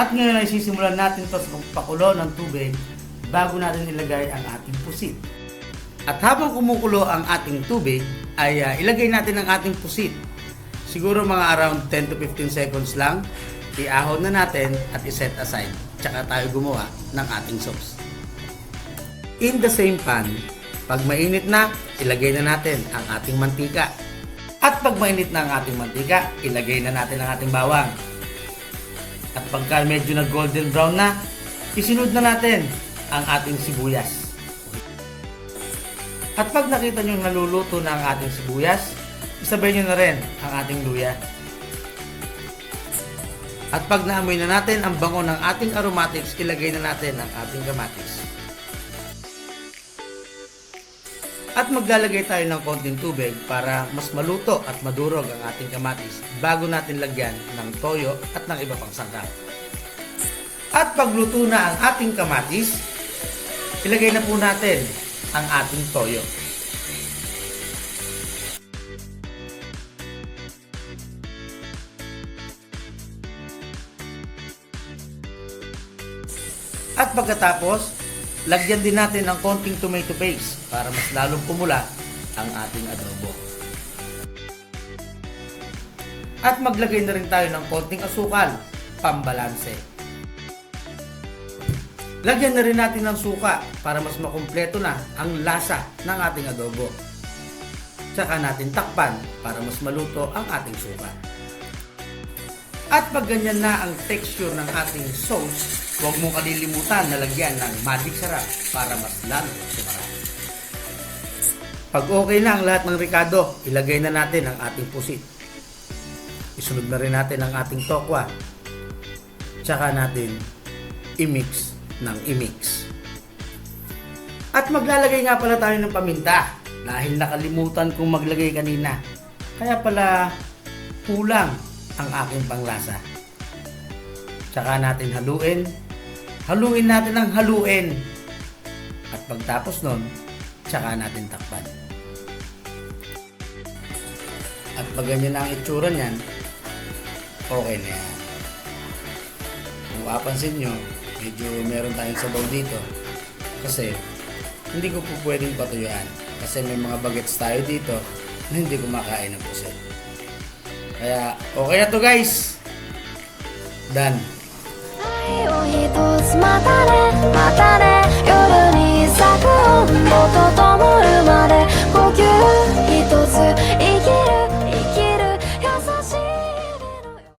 At ngayon ay sisimulan natin ito sa pagpakulo ng tubig bago natin ilagay ang ating pusit. At habang kumukulo ang ating tubig, ay ilagay natin ang ating pusit. Siguro mga around 10 to 15 seconds lang, iahon na natin at iset aside. Tsaka tayo gumawa ng ating sauce. In the same pan, pag mainit na, ilagay na natin ang ating mantika. At pag mainit na ang ating mantika, ilagay na natin ang ating bawang. At pagka medyo na golden brown na, isunod na natin ang ating sibuyas. At pag nakita nyo naluluto na ang ating sibuyas, isabay nyo na rin ang ating luya. At pag naamoy na natin ang bango ng ating aromatics, ilagay na natin ang ating kamatis. At maglalagay tayo ng konting tubig para mas maluto at madurog ang ating kamatis bago natin lagyan ng toyo at ng iba pang sangkap. At pagluto na ang ating kamatis, ilagay na po natin ang ating toyo. At pagkatapos, lagyan din natin ng konting tomato paste para mas lalong pumula ang ating adobo. At maglagay na rin tayo ng konting asukal, pambalanse. Lagyan na rin natin ng suka para mas makumpleto na ang lasa ng ating adobo. Tsaka natin takpan para mas maluto ang ating suka. At pag ganyan na ang texture ng ating sauce, huwag mong kalilimutan na lagyan ng magic sarap para mas lalo sumarap. Pag okay na ang lahat ng ricado, ilagay na natin ang ating pusit. Isunod na rin natin ang ating tokwa. Tsaka natin i-mix ng i-mix. At maglalagay nga pala tayo ng paminta dahil nakalimutan kong maglagay kanina. Kaya pala kulang ang aking panglasa. Tsaka natin haluin. Haluin natin ang haluin. At pagtapos nun, tsaka natin takpan. At pag ganyan na ang itsura niyan, okay na yan. Kung mapapansin nyo, medyo meron tayong sabaw dito. Kasi, hindi ko po pwedeng patuyuan. Kasi may mga bagets tayo dito na hindi kumakain ng pusit. Kaya, okay na to guys! Done! を一つまたねまたね夜に咲く温度と灯るまで呼吸一つ